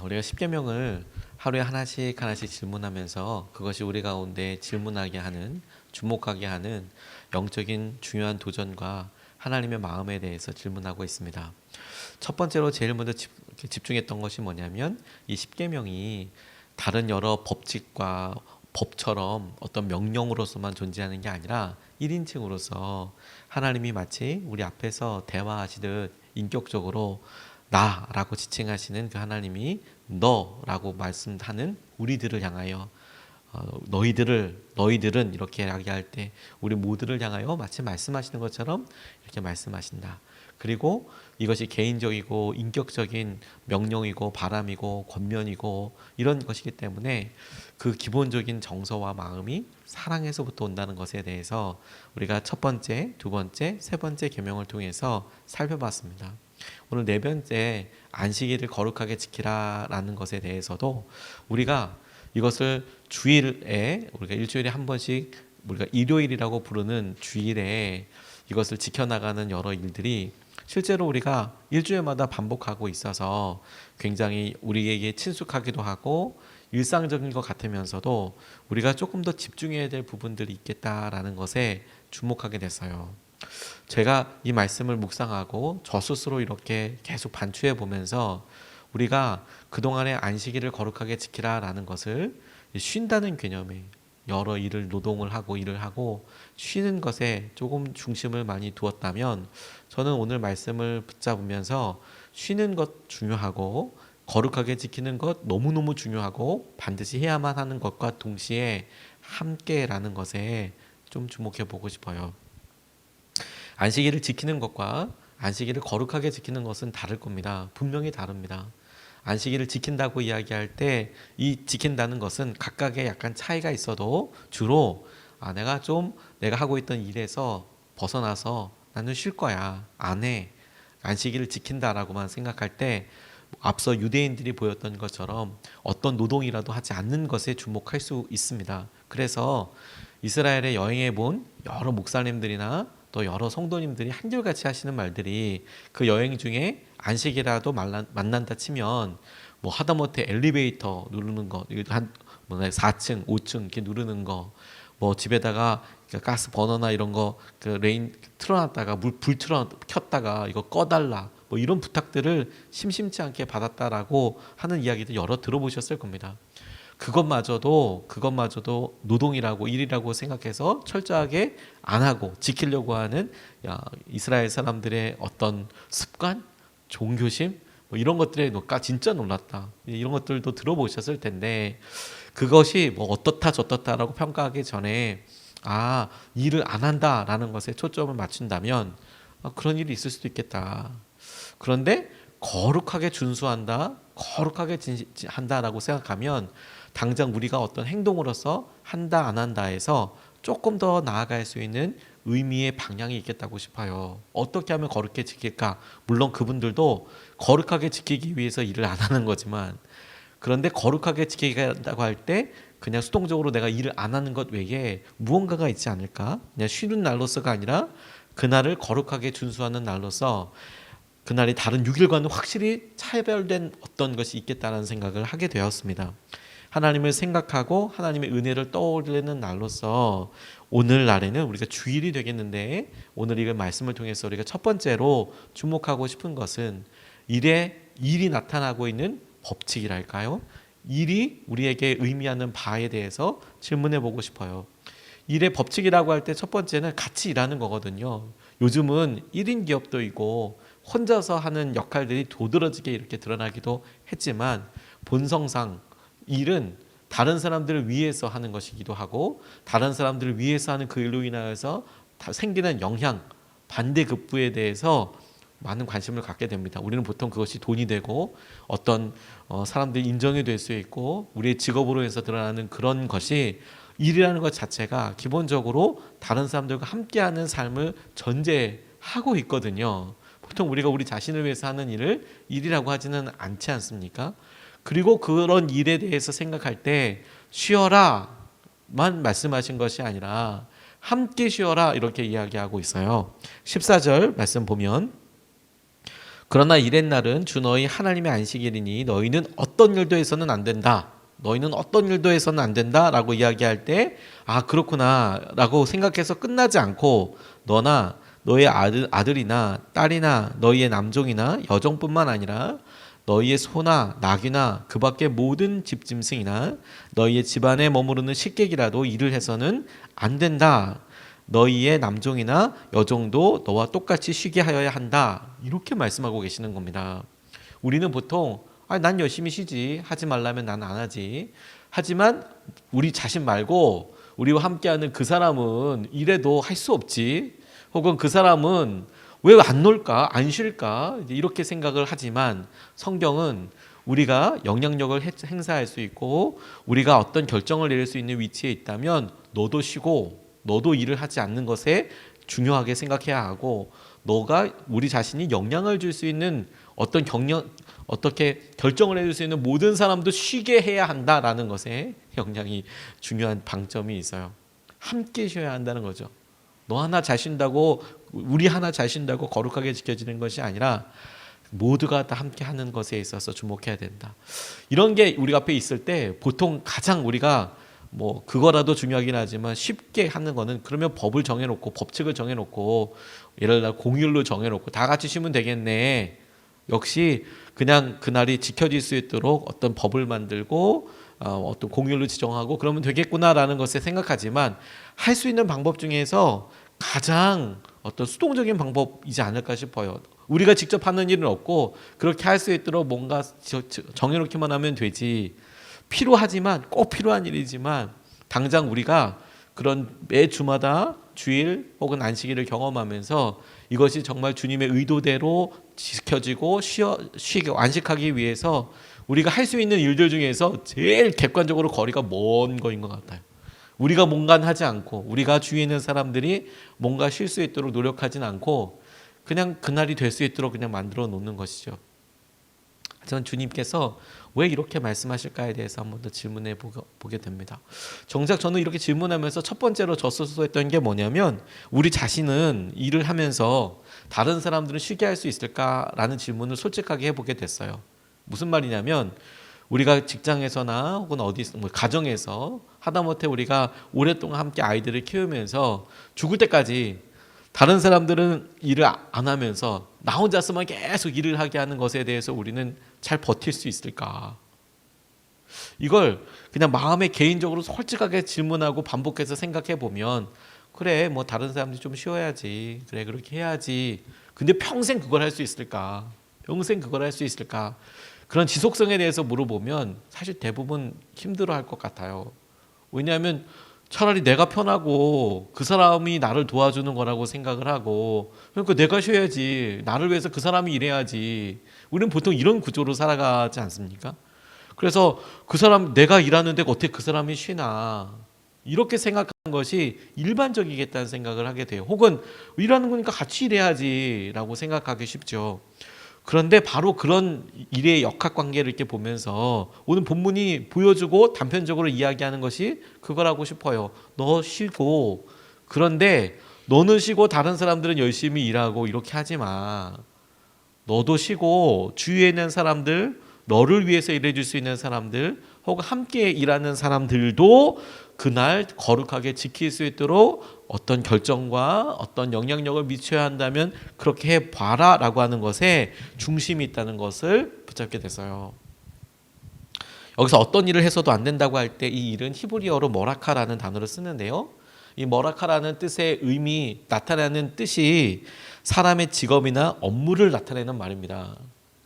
우리가 십계명을 하루에 하나씩 하나씩 질문하면서 그것이 우리 가운데 질문하게 하는, 주목하게 하는 영적인 중요한 도전과 하나님의 마음에 대해서 질문하고 있습니다. 첫 번째로 제일 먼저 집중했던 것이 뭐냐면 이 십계명이 다른 여러 법칙과 법처럼 어떤 명령으로서만 존재하는 게 아니라 1인칭으로서 하나님이 마치 우리 앞에서 대화하시듯 인격적으로 나라고 지칭하시는 그 하나님이 너라고 말씀하는 우리들을 향하여 너희들은 이렇게 이야기할 때 우리 모두를 향하여 마치 말씀하시는 것처럼 이렇게 말씀하신다. 그리고 이것이 개인적이고 인격적인 명령이고 바람이고 권면이고 이런 것이기 때문에 그 기본적인 정서와 마음이 사랑에서부터 온다는 것에 대해서 우리가 첫 번째, 두 번째, 세 번째 계명을 통해서 살펴봤습니다. 오늘 네 번째 안식일을 거룩하게 지키라라는 것에 대해서도 우리가 이것을 주일에 우리가 일주일에 한 번씩 우리가 일요일이라고 부르는 주일에 이것을 지켜나가는 여러 일들이 실제로 우리가 일주일마다 반복하고 있어서 굉장히 우리에게 친숙하기도 하고 일상적인 것 같으면서도 우리가 조금 더 집중해야 될 부분들이 있겠다라는 것에 주목하게 됐어요. 제가 이 말씀을 묵상하고 저 스스로 이렇게 계속 반추해 보면서 우리가 그동안의 안식일을 거룩하게 지키라라는 것을 쉰다는 개념에 여러 일을 노동을 하고 일을 하고 쉬는 것에 조금 중심을 많이 두었다면 저는 오늘 말씀을 붙잡으면서 쉬는 것 중요하고 거룩하게 지키는 것 너무너무 중요하고 반드시 해야만 하는 것과 동시에 함께라는 것에 좀 주목해 보고 싶어요. 안식일을 지키는 것과 안식일을 거룩하게 지키는 것은 다를 겁니다. 분명히 다릅니다. 안식일을 지킨다고 이야기할 때 이 지킨다는 것은 각각의 약간 차이가 있어도 주로 내가 하고 있던 일에서 벗어나서 나는 쉴 거야. 안 해. 안식일을 지킨다라고만 생각할 때 앞서 유대인들이 보였던 것처럼 어떤 노동이라도 하지 않는 것에 주목할 수 있습니다. 그래서 이스라엘에 여행해 본 여러 목사님들이나 또 여러 성도님들이 한결같이 하시는 말들이 그 여행 중에 안식이라도 만난다 치면 뭐 하다못해 엘리베이터 누르는 거, 한 4층, 5층 이렇게 누르는 거, 뭐 집에다가 가스 버너나 이런 거 그 레인 틀어놨다가 불 켰다가 이거 꺼달라 뭐 이런 부탁들을 심심치 않게 받았다라고 하는 이야기도 여러 들어보셨을 겁니다. 그것마저도 노동이라고 일이라고 생각해서 철저하게 안 하고 지키려고 하는 이스라엘 사람들의 어떤 습관, 종교심 뭐 이런 것들에 진짜 놀랐다. 이런 것들도 들어보셨을 텐데 그것이 뭐 어떻다 저떻다라고 평가하기 전에 일을 안 한다라는 것에 초점을 맞춘다면 그런 일이 있을 수도 있겠다. 그런데 거룩하게 준수한다, 거룩하게 한다라고 생각하면 당장 우리가 어떤 행동으로서 한다 안 한다에서 조금 더 나아갈 수 있는 의미의 방향이 있겠다고 싶어요. 어떻게 하면 거룩하게 지킬까? 물론 그분들도 거룩하게 지키기 위해서 일을 안 하는 거지만 그런데 거룩하게 지키겠다고 할 때 그냥 수동적으로 내가 일을 안 하는 것 외에 무언가가 있지 않을까? 그냥 쉬는 날로서가 아니라 그날을 거룩하게 준수하는 날로서 그날이 다른 6일과는 확실히 차별된 어떤 것이 있겠다는 생각을 하게 되었습니다. 하나님을 생각하고 하나님의 은혜를 떠올리는 날로서 오늘날에는 우리가 주일이 되겠는데 오늘 이 말씀을 통해서 우리가 첫 번째로 주목하고 싶은 것은 일이 나타나고 있는 법칙이랄까요? 일이 우리에게 의미하는 바에 대해서 질문해 보고 싶어요. 일의 법칙이라고 할 때 첫 번째는 같이 일하는 거거든요. 요즘은 1인 기업도 있고 혼자서 하는 역할들이 도드라지게 이렇게 드러나기도 했지만 본성상 일은 다른 사람들을 위해서 하는 것이기도 하고 다른 사람들을 위해서 하는 그 일로 인하여서 생기는 영향, 반대급부에 대해서 많은 관심을 갖게 됩니다. 우리는 보통 그것이 돈이 되고 어떤 사람들이 인정이 될 수 있고 우리의 직업으로 해서 드러나는 그런 것이 일이라는 것 자체가 기본적으로 다른 사람들과 함께하는 삶을 전제하고 있거든요. 보통 우리가 우리 자신을 위해서 하는 일을 일이라고 하지는 않지 않습니까? 그리고 그런 일에 대해서 생각할 때 쉬어라만 말씀하신 것이 아니라 함께 쉬어라 이렇게 이야기하고 있어요. 14절 말씀 보면 그러나 이렛날은 주 너희 하나님의 안식일이니 너희는 어떤 일도 해서는 안 된다. 너희는 어떤 일도 해서는 안 된다라고 이야기할 때 그렇구나라고 생각해서 끝나지 않고 너나 너의 아들이나 딸이나 너희의 남종이나 여종뿐만 아니라 너희의 소나 낙이나 그 밖의 모든 집짐승이나 너희의 집안에 머무르는 식객이라도 일을 해서는 안 된다. 너희의 남종이나 여종도 너와 똑같이 쉬게 하여야 한다. 이렇게 말씀하고 계시는 겁니다. 우리는 보통 난 열심히 쉬지, 하지 말라면 난 안 하지. 하지만 우리 자신 말고 우리와 함께하는 그 사람은 이래도 할 수 없지. 혹은 그 사람은 왜 안 놀까? 안 쉴까? 이렇게 생각을 하지만 성경은 우리가 영향력을 행사할 수 있고 우리가 어떤 결정을 내릴 수 있는 위치에 있다면 너도 쉬고 너도 일을 하지 않는 것에 중요하게 생각해야 하고 너가 우리 자신이 영향을 줄 수 있는 어떻게 결정을 해줄 수 있는 모든 사람도 쉬게 해야 한다라는 것에 영향이 중요한 방점이 있어요. 함께 쉬어야 한다는 거죠. 너 하나 잘 쉰다고 우리 하나 잘 쉰다고 거룩하게 지켜지는 것이 아니라 모두가 다 함께 하는 것에 있어서 주목해야 된다. 이런 게 우리 앞에 있을 때 보통 가장 우리가 그거라도 중요하긴 하지만 쉽게 하는 거는 그러면 법을 정해놓고 법칙을 정해놓고 예를 들어 공휴일로 정해놓고 다 같이 쉬면 되겠네. 역시 그냥 그날이 지켜질 수 있도록 어떤 법을 만들고 어떤 공휴일로 지정하고 그러면 되겠구나라는 것에 생각하지만 할 수 있는 방법 중에서 가장 어떤 수동적인 방법이지 않을까 싶어요. 우리가 직접 하는 일은 없고 그렇게 할 수 있도록 뭔가 정해놓기만 하면 되지. 필요하지만 꼭 필요한 일이지만 당장 우리가 그런 매 주마다 주일 혹은 안식일을 경험하면서 이것이 정말 주님의 의도대로 지켜지고 쉬게 안식하기 위해서 우리가 할 수 있는 일들 중에서 제일 객관적으로 거리가 먼 거인 것 같아요. 우리가 뭔가 하지 않고 우리가 주위에 있는 사람들이 뭔가 쉴 수 있도록 노력하진 않고 그냥 그날이 될 수 있도록 그냥 만들어 놓는 것이죠. 저는 주님께서 왜 이렇게 말씀하실까에 대해서 한 번 더 질문해 보게 됩니다. 정작 저는 이렇게 질문하면서 첫 번째로 저 스스로 했던 게 뭐냐면 우리 자신은 일을 하면서 다른 사람들은 쉬게 할 수 있을까라는 질문을 솔직하게 해보게 됐어요. 무슨 말이냐면 우리가 직장에서나 혹은 가정에서 하다못해 우리가 오랫동안 함께 아이들을 키우면서 죽을 때까지 다른 사람들은 일을 안 하면서 나 혼자서만 계속 일을 하게 하는 것에 대해서 우리는 잘 버틸 수 있을까? 이걸 그냥 마음에 개인적으로 솔직하게 질문하고 반복해서 생각해 보면 그래 다른 사람들이 좀 쉬어야지. 그래 그렇게 해야지. 근데 평생 그걸 할 수 있을까? 평생 그걸 할 수 있을까? 그런 지속성에 대해서 물어보면 사실 대부분 힘들어할 것 같아요. 왜냐하면 차라리 내가 편하고 그 사람이 나를 도와주는 거라고 생각을 하고 그러니까 내가 쉬어야지. 나를 위해서 그 사람이 일해야지. 우리는 보통 이런 구조로 살아가지 않습니까? 그래서 내가 일하는데 어떻게 그 사람이 쉬나 이렇게 생각하는 것이 일반적이겠다는 생각을 하게 돼요. 혹은 일하는 거니까 같이 일해야지 라고 생각하기 쉽죠. 그런데 바로 그런 일의 역학관계를 이렇게 보면서 오늘 본문이 보여주고 단편적으로 이야기하는 것이 그거라고 싶어요. 너 쉬고 그런데 너는 쉬고 다른 사람들은 열심히 일하고 이렇게 하지 마. 너도 쉬고 주위에 있는 사람들, 너를 위해서 일해줄 수 있는 사람들 혹은 함께 일하는 사람들도 그날 거룩하게 지킬 수 있도록 어떤 결정과 어떤 영향력을 미쳐야 한다면 그렇게 해봐라 라고 하는 것에 중심이 있다는 것을 붙잡게 됐어요. 여기서 어떤 일을 해서도 안 된다고 할 때 이 일은 히브리어로 머라카라는 단어를 쓰는데요. 이 머라카라는 뜻의 나타나는 뜻이 사람의 직업이나 업무를 나타내는 말입니다.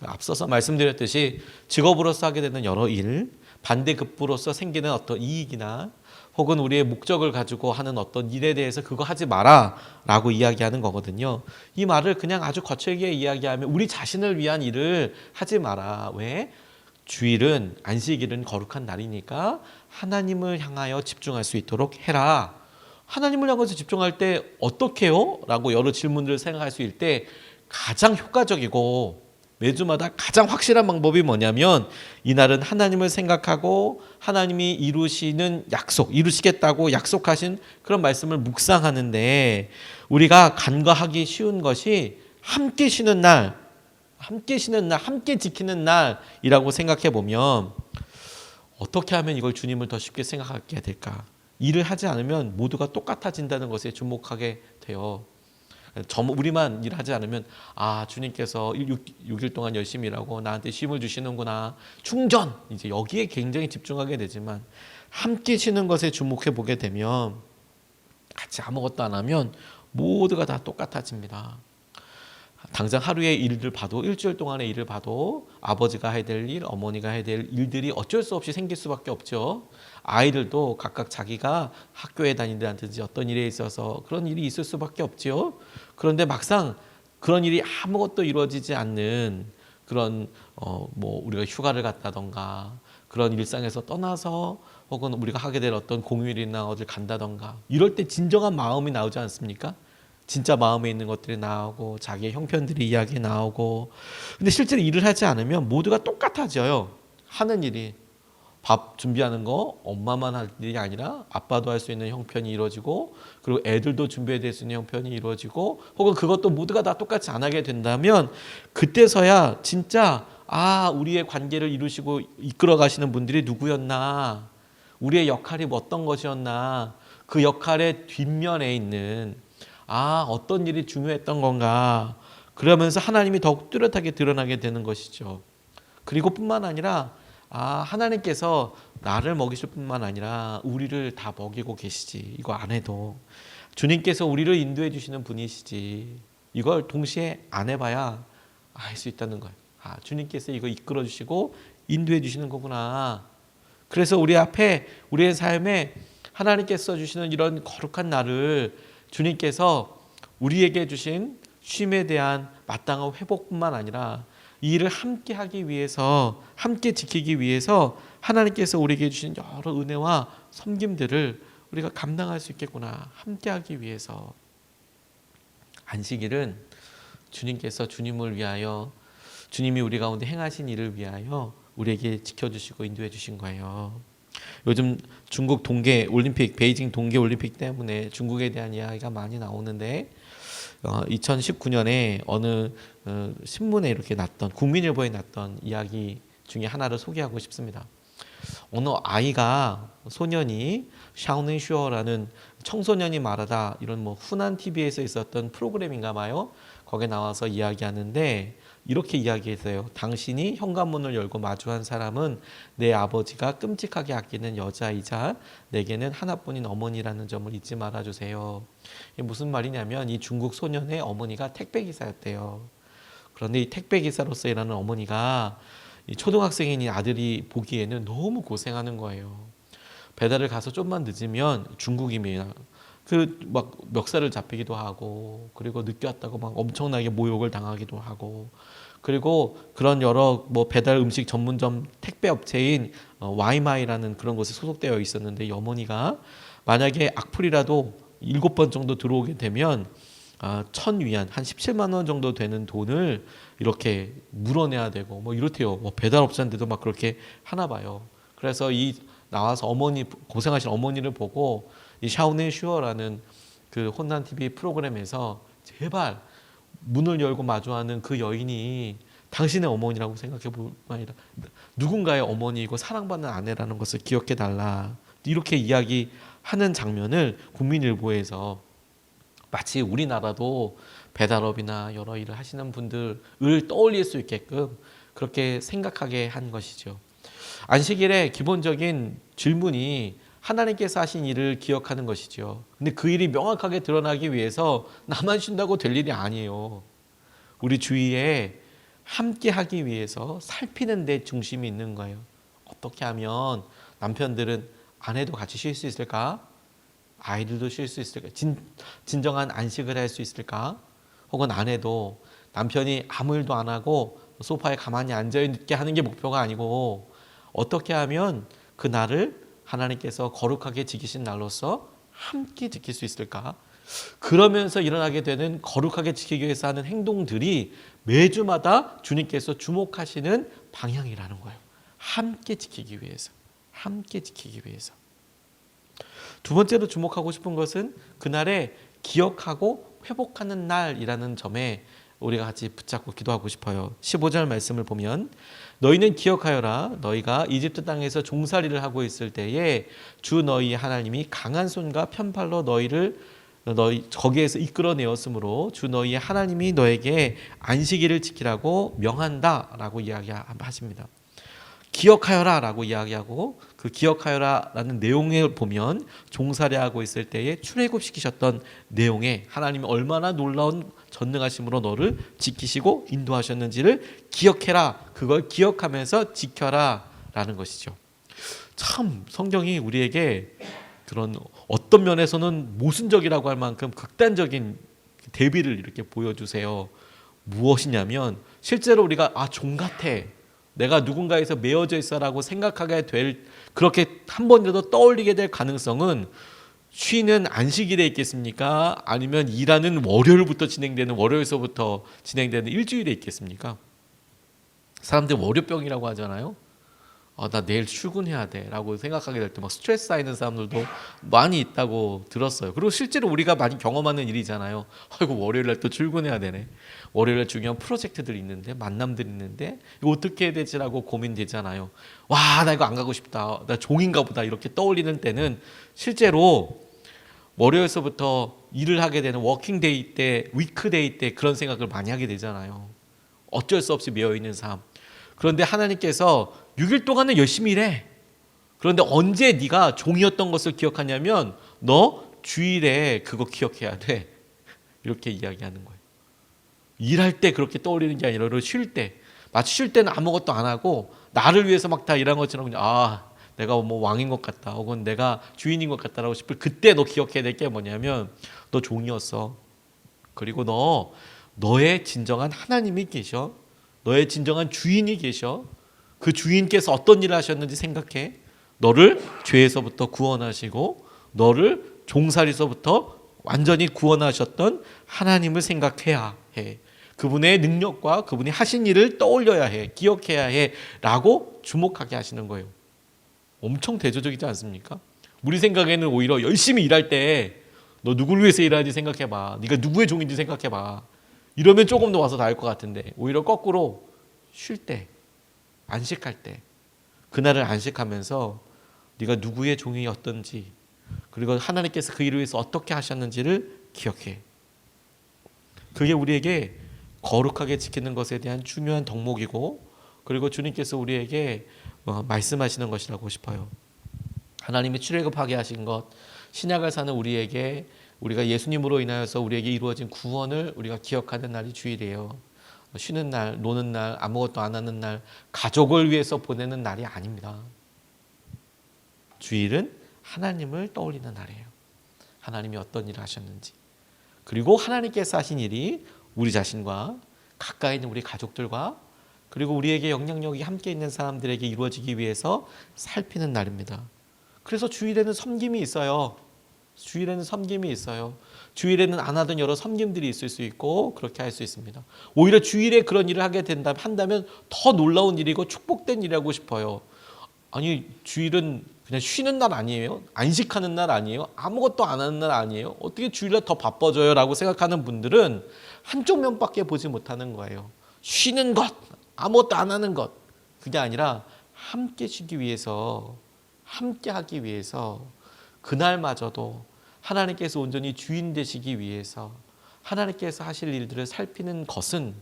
앞서서 말씀드렸듯이 직업으로서 하게 되는 여러 일, 반대급부로서 생기는 어떤 이익이나 혹은 우리의 목적을 가지고 하는 어떤 일에 대해서 그거 하지 마라 라고 이야기하는 거거든요. 이 말을 그냥 아주 거칠게 이야기하면 우리 자신을 위한 일을 하지 마라. 왜? 주일은 안식일은 거룩한 날이니까 하나님을 향하여 집중할 수 있도록 해라. 하나님을 향해서 집중할 때 어떻게 해요? 라고 여러 질문들을 생각할 수 있을 때 가장 효과적이고 매주마다 가장 확실한 방법이 뭐냐면 이날은 하나님을 생각하고 하나님이 이루시겠다고 약속하신 그런 말씀을 묵상하는데 우리가 간과하기 쉬운 것이 함께 쉬는 날 함께 쉬는 날, 함께 지키는 날이라고 생각해 보면 어떻게 하면 이걸 주님을 더 쉽게 생각하게 될까? 일을 하지 않으면 모두가 똑같아진다는 것에 주목하게 돼요. 우리만 일하지 않으면 주님께서 6일 동안 열심히 일하고 나한테 쉼을 주시는구나. 충전! 이제 여기에 굉장히 집중하게 되지만 함께 쉬는 것에 주목해 보게 되면 같이 아무것도 안 하면 모두가 다 똑같아집니다. 당장 하루의 일을 봐도 일주일 동안의 일을 봐도 아버지가 해야 될 일, 어머니가 해야 될 일들이 어쩔 수 없이 생길 수밖에 없죠. 아이들도 각각 자기가 학교에 다니든지 어떤 일에 있어서 그런 일이 있을 수밖에 없죠. 그런데 막상 그런 일이 아무것도 이루어지지 않는 그런 우리가 휴가를 갔다던가 그런 일상에서 떠나서 혹은 우리가 하게 될 어떤 공휴일이나 어딜 간다던가 이럴 때 진정한 마음이 나오지 않습니까? 진짜 마음에 있는 것들이 나오고 자기의 형편들이 이야기 나오고 근데 실제로 일을 하지 않으면 모두가 똑같아져요. 하는 일이 밥 준비하는 거 엄마만 할 일이 아니라 아빠도 할 수 있는 형편이 이루어지고 그리고 애들도 준비해야 수 있는 형편이 이루어지고 혹은 그것도 모두가 다 똑같이 안 하게 된다면 그때서야 진짜 우리의 관계를 이루시고 이끌어 가시는 분들이 누구였나 우리의 역할이 어떤 것이었나 그 역할의 뒷면에 있는 어떤 일이 중요했던 건가 그러면서 하나님이 더욱 뚜렷하게 드러나게 되는 것이죠. 그리고 뿐만 아니라 하나님께서 나를 먹이실 뿐만 아니라 우리를 다 먹이고 계시지. 이거 안 해도 주님께서 우리를 인도해 주시는 분이시지. 이걸 동시에 안 해봐야 알 수 있다는 거예요. 주님께서 이거 이끌어 주시고 인도해 주시는 거구나. 그래서 우리의 삶에 하나님께서 주시는 이런 거룩한 날을 주님께서 우리에게 주신 쉼에 대한 마땅한 회복뿐만 아니라 이 일을 함께 하기 위해서 함께 지키기 위해서 하나님께서 우리에게 주신 여러 은혜와 섬김들을 우리가 감당할 수 있겠구나. 함께 하기 위해서 안식일은 주님께서 주님을 위하여 주님이 우리 가운데 행하신 일을 위하여 우리에게 지켜주시고 인도해 주신 거예요. 요즘 중국 동계올림픽 베이징 동계올림픽 때문에 중국에 대한 이야기가 많이 나오는데 2019년에 어느 신문에 이렇게 났던 국민일보에 났던 이야기 중에 하나를 소개하고 싶습니다. 어느 소년이 샤오넨슈어라는 청소년이 말하다 이런 후난 TV에서 있었던 프로그램인가 봐요. 거기에 나와서 이야기하는데 이렇게 이야기했어요. 당신이 현관문을 열고 마주한 사람은 내 아버지가 끔찍하게 아끼는 여자이자 내게는 하나뿐인 어머니라는 점을 잊지 말아주세요. 이게 무슨 말이냐면 이 중국 소년의 어머니가 택배기사였대요. 그런데 이 택배기사로서 일하는 어머니가 이 초등학생인 이 아들이 보기에는 너무 고생하는 거예요. 배달을 가서 좀만 늦으면 중국이면 막 멱살을 잡히기도 하고 그리고 늦게 왔다고 막 엄청나게 모욕을 당하기도 하고 그리고 그런 여러 배달 음식 전문점 택배 업체인 와이마이라는 그런 곳에 소속되어 있었는데 이 어머니가 만약에 악플이라도 7번 정도 들어오게 되면 1,000위안 한 17만 원 정도 되는 돈을 이렇게 물어내야 되고 이렇대요. 배달업자인데도 막 그렇게 하나 봐요. 그래서 나와서 고생하신 어머니를 보고 이 샤오넨 슈어라는 그 혼난 TV 프로그램에서 제발 문을 열고 마주하는 그 여인이 당신의 어머니라고 생각해 볼 뿐만 아니라 누군가의 어머니이고 사랑받는 아내라는 것을 기억해 달라. 이렇게 이야기하는 장면을 국민일보에서 마치 우리나라도 배달업이나 여러 일을 하시는 분들을 떠올릴 수 있게끔 그렇게 생각하게 한 것이죠. 안식일의 기본적인 질문이 하나님께서 하신 일을 기억하는 것이죠. 근데 그 일이 명확하게 드러나기 위해서 나만 쉰다고 될 일이 아니에요. 우리 주위에 함께 하기 위해서 살피는 데 중심이 있는 거예요. 어떻게 하면 남편들은 아내도 같이 쉴 수 있을까? 아이들도 쉴 수 있을까? 진정한 안식을 할 수 있을까? 혹은 아내도 남편이 아무 일도 안 하고 소파에 가만히 앉아있게 하는 게 목표가 아니고 어떻게 하면 그 날을 하나님께서 거룩하게 지키신 날로서 함께 지킬 수 있을까? 그러면서 일어나게 되는 거룩하게 지키기 위해서 하는 행동들이 매주마다 주님께서 주목하시는 방향이라는 거예요. 함께 지키기 위해서. 함께 지키기 위해서. 두 번째로 주목하고 싶은 것은 그날에 기억하고 회복하는 날이라는 점에 우리가 같이 붙잡고 기도하고 싶어요. 15절 말씀을 보면 너희는 기억하여라. 너희가 이집트 땅에서 종살이를 하고 있을 때에 주 너희 하나님이 강한 손과 편팔로 너희 거기에서 이끌어내었으므로 주 너희 하나님이 너에게 안식일을 지키라고 명한다라고 이야기하십니다. 기억하여라 라고 이야기하고 그 기억하여라 라는 내용을 보면 종살이하고 있을 때에 출애굽시키셨던 내용에 하나님이 얼마나 놀라운 전능하심으로 너를 지키시고 인도하셨는지를 기억해라. 그걸 기억하면서 지켜라 라는 것이죠. 참 성경이 우리에게 그런 어떤 면에서는 모순적이라고 할 만큼 극단적인 대비를 이렇게 보여주세요. 무엇이냐면 실제로 우리가 종 같아, 내가 누군가에서 메어져 있어라고 생각하게 될, 그렇게 한 번이라도 떠올리게 될 가능성은 쉬는 안식일에 있겠습니까? 아니면 일하는 월요일서부터 진행되는 일주일에 있겠습니까? 사람들 월요병이라고 하잖아요. 나 내일 출근해야 돼 라고 생각하게 될 때 막 스트레스 쌓이는 사람들도 많이 있다고 들었어요. 그리고 실제로 우리가 많이 경험하는 일이잖아요. 아이고 월요일날 또 출근해야 되네. 월요일날 중요한 프로젝트들이 있는데, 만남들이 있는데 이거 어떻게 해야 되지라고 고민되잖아요. 와, 나 이거 안 가고 싶다, 나 종인가 보다 이렇게 떠올리는 때는 실제로 월요일서부터 일을 하게 되는 워킹데이 때, 위크데이 때 그런 생각을 많이 하게 되잖아요. 어쩔 수 없이 매여있는 삶. 그런데 하나님께서 6일 동안은 열심히 일해. 그런데 언제 네가 종이었던 것을 기억하냐면 너 주일에 그거 기억해야 돼. 이렇게 이야기하는 거예요. 일할 때 그렇게 떠올리는 게 아니라 쉴 때, 마치 쉴 때는 아무것도 안 하고 나를 위해서 막 다 일한 것처럼 그냥 내가 뭐 왕인 것 같다, 혹은 내가 주인인 것 같다라고 싶을 그때 너 기억해야 될 게 뭐냐면 너 종이었어. 그리고 너의 진정한 하나님이 계셔. 너의 진정한 주인이 계셔. 그 주인께서 어떤 일을 하셨는지 생각해. 너를 죄에서부터 구원하시고 너를 종살이서부터 완전히 구원하셨던 하나님을 생각해야 해. 그분의 능력과 그분이 하신 일을 떠올려야 해. 기억해야 해. 라고 주목하게 하시는 거예요. 엄청 대조적이지 않습니까? 우리 생각에는 오히려 열심히 일할 때 너 누구를 위해서 일하는지 생각해봐. 네가 누구의 종인지 생각해봐. 이러면 조금 더 와서 닿을 것 같은데, 오히려 거꾸로 쉴 때, 안식할 때, 그날을 안식하면서 네가 누구의 종이었던지, 그리고 하나님께서 그 일을 위해서 어떻게 하셨는지를 기억해. 그게 우리에게 거룩하게 지키는 것에 대한 중요한 덕목이고, 그리고 주님께서 우리에게 말씀하시는 것이라고 싶어요. 하나님이 출애굽하게 하신 것, 신약을 사는 우리에게, 우리가 예수님으로 인하여서 우리에게 이루어진 구원을 우리가 기억하는 날이 주일이에요. 쉬는 날, 노는 날, 아무것도 안 하는 날, 가족을 위해서 보내는 날이 아닙니다. 주일은 하나님을 떠올리는 날이에요. 하나님이 어떤 일을 하셨는지, 그리고 하나님께서 하신 일이 우리 자신과 가까이 있는 우리 가족들과, 그리고 우리에게 영향력이 함께 있는 사람들에게 이루어지기 위해서 살피는 날입니다. 그래서 주일에는 섬김이 있어요. 주일에는 안 하던 여러 섬김들이 있을 수 있고 그렇게 할 수 있습니다. 오히려 주일에 그런 일을 하게 한다면 더 놀라운 일이고 축복된 일이라고 싶어요. 아니, 주일은 그냥 쉬는 날 아니에요? 안식하는 날 아니에요? 아무것도 안 하는 날 아니에요? 어떻게 주일날 더 바빠져요? 라고 생각하는 분들은 한쪽 면밖에 보지 못하는 거예요. 쉬는 것, 아무것도 안 하는 것, 그게 아니라 함께 쉬기 위해서, 함께 하기 위해서, 그날마저도 하나님께서 온전히 주인 되시기 위해서 하나님께서 하실 일들을 살피는 것은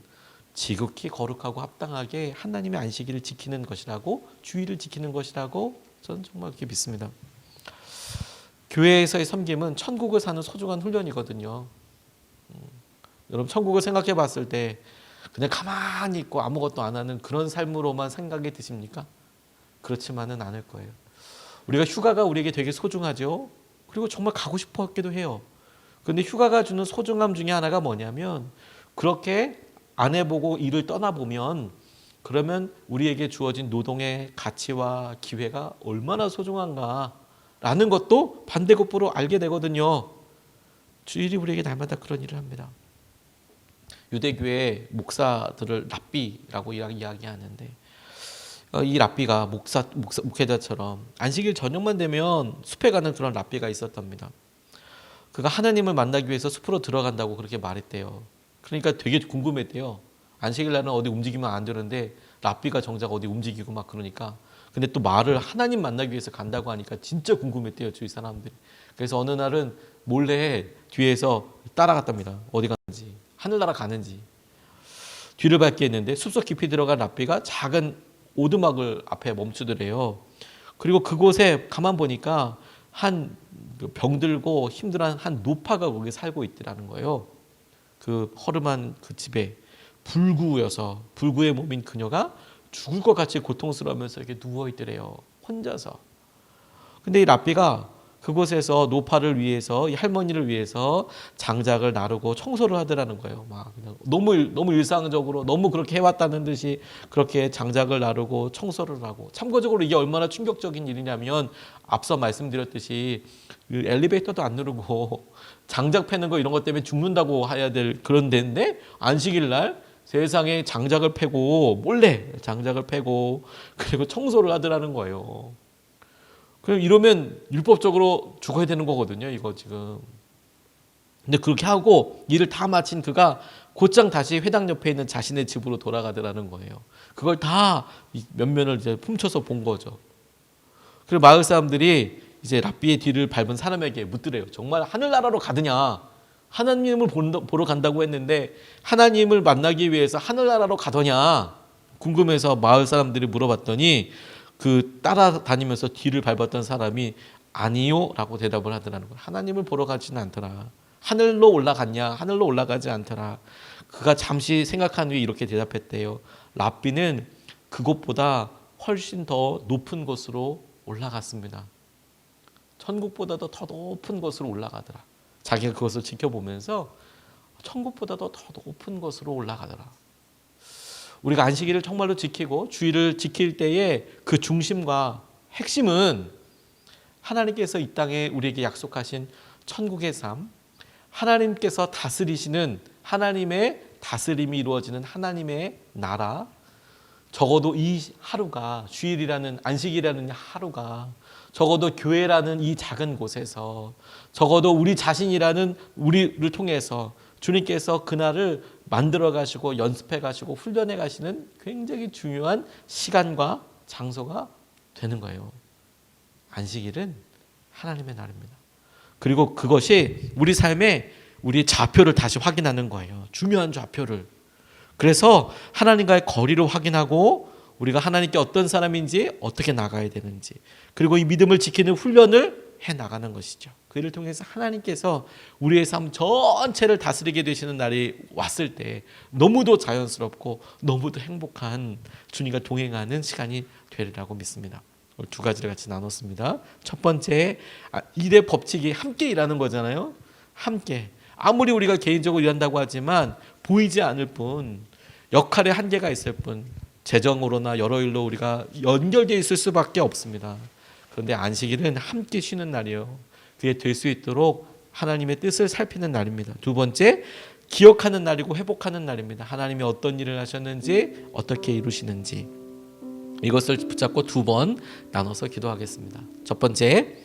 지극히 거룩하고 합당하게 하나님의 안식일을 지키는 것이라고, 주일을 지키는 것이라고 저는 정말 그렇게 믿습니다. 교회에서의 섬김은 천국을 사는 소중한 훈련이거든요. 여러분, 천국을 생각해 봤을 때 그냥 가만히 있고 아무것도 안 하는 그런 삶으로만 생각이 드십니까? 그렇지만은 않을 거예요. 우리가 휴가가 우리에게 되게 소중하죠. 그리고 정말 가고 싶어 하기도 해요. 그런데 휴가가 주는 소중함 중에 하나가 뭐냐면, 그렇게 안 해보고 일을 떠나보면, 그러면 우리에게 주어진 노동의 가치와 기회가 얼마나 소중한가라는 것도 반대급부로 알게 되거든요. 주일이 우리에게 날마다 그런 일을 합니다. 유대교회 목사들을 랍비라고 이야기하는데, 이 랍비가 목회자처럼 안식일 저녁만 되면 숲에 가는 그런 랍비가 있었답니다. 그가 하나님을 만나기 위해서 숲으로 들어간다고 그렇게 말했대요. 그러니까 되게 궁금했대요. 안식일 날은 어디 움직이면 안 되는데 랍비가 정작 어디 움직이고 막 그러니까. 근데 또 말을 하나님 만나기 위해서 간다고 하니까 진짜 궁금했대요, 주위 사람들이. 그래서 어느 날은 몰래 뒤에서 따라갔답니다. 어디 가는지, 하늘나라 가는지. 뒤를 밟게 했는데 숲속 깊이 들어간 랍비가 작은 오두막을 앞에 멈추더래요. 그리고 그곳에 가만 보니까 한 병들고 힘들한 한 노파가 거기 살고 있더라는 거예요. 그 허름한 그 집에 불구의 몸인 그녀가 죽을 것 같이 고통스러우면서 이렇게 누워 있더래요. 혼자서. 근데 이 랍비가 그곳에서 노파를 위해서, 이 할머니를 위해서 장작을 나르고 청소를 하더라는 거예요. 막 그냥 너무 일상적으로 너무 그렇게 해왔다는 듯이 그렇게 장작을 나르고 청소를 하고. 참고적으로 이게 얼마나 충격적인 일이냐면 앞서 말씀드렸듯이 그 엘리베이터도 안 누르고 장작 패는 거 이런 것 때문에 죽는다고 해야 될 그런 데인데 안식일 날 세상에 장작을 패고 몰래 장작을 패고 그리고 청소를 하더라는 거예요. 그럼 이러면 율법적으로 죽어야 되는 거거든요, 이거 지금. 근데 그렇게 하고 일을 다 마친 그가 곧장 다시 회당 옆에 있는 자신의 집으로 돌아가더라는 거예요. 그걸 다 면면을 이제 훔쳐서 본 거죠. 그리고 마을 사람들이 이제 랍비의 뒤를 밟은 사람에게 묻더래요. 정말 하늘나라로 가느냐? 하나님을 보러 간다고 했는데 하나님을 만나기 위해서 하늘나라로 가더냐? 궁금해서 마을 사람들이 물어봤더니 그 따라다니면서 뒤를 밟았던 사람이 아니요 라고 대답을 하더라는 거예요. 하나님을 보러 가지는 않더라. 하늘로 올라갔냐? 하늘로 올라가지 않더라. 그가 잠시 생각한 후에 이렇게 대답했대요. 랍비는 그곳보다 훨씬 더 높은 곳으로 올라갔습니다. 천국보다도 더 높은 곳으로 올라가더라. 자기가 그것을 지켜보면서 천국보다도 더 높은 곳으로 올라가더라. 우리가 안식일을 정말로 지키고 주일을 지킬 때의 그 중심과 핵심은 하나님께서 이 땅에 우리에게 약속하신 천국의 삶, 하나님께서 다스리시는 하나님의 다스림이 이루어지는 하나님의 나라, 적어도 이 하루가 주일이라는 안식이라는 하루가 적어도 교회라는 이 작은 곳에서 적어도 우리 자신이라는 우리를 통해서 주님께서 그날을 만들어 가시고 연습해 가시고 훈련해 가시는 굉장히 중요한 시간과 장소가 되는 거예요. 안식일은 하나님의 날입니다. 그리고 그것이 우리 삶에 우리의 좌표를 다시 확인하는 거예요. 중요한 좌표를. 그래서 하나님과의 거리를 확인하고 우리가 하나님께 어떤 사람인지 어떻게 나가야 되는지 그리고 이 믿음을 지키는 훈련을 해나가는 것이죠. 그 일을 통해서 하나님께서 우리의 삶 전체를 다스리게 되시는 날이 왔을 때 너무도 자연스럽고 너무도 행복한 주님과 동행하는 시간이 되리라고 믿습니다. 오늘 두 가지를 같이 나눴습니다. 첫 번째, 일의 법칙이 함께 일하는 거잖아요. 함께. 아무리 우리가 개인적으로 일한다고 하지만 보이지 않을 뿐, 역할의 한계가 있을 뿐, 재정으로나 여러 일로 우리가 연결되어 있을 수밖에 없습니다. 그런데 안식일은 함께 쉬는 날이에요. 그게 될 수 있도록 하나님의 뜻을 살피는 날입니다. 두 번째, 기억하는 날이고 회복하는 날입니다. 하나님이 어떤 일을 하셨는지 어떻게 이루시는지 이것을 붙잡고 두 번 나눠서 기도하겠습니다. 첫 번째,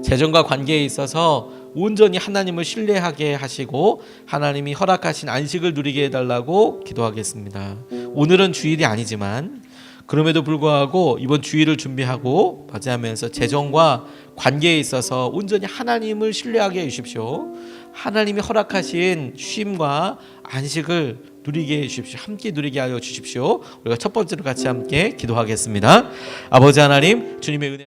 재정과 관계에 있어서 온전히 하나님을 신뢰하게 하시고 하나님이 허락하신 안식을 누리게 해달라고 기도하겠습니다. 오늘은 주일이 아니지만 그럼에도 불구하고 이번 주일을 준비하고 맞이하면서 재정과 관계에 있어서 온전히 하나님을 신뢰하게 해주십시오. 하나님이 허락하신 쉼과 안식을 누리게 해주십시오. 함께 누리게 하여 주십시오. 우리가 첫 번째로 같이 함께 기도하겠습니다. 아버지 하나님, 주님의 은혜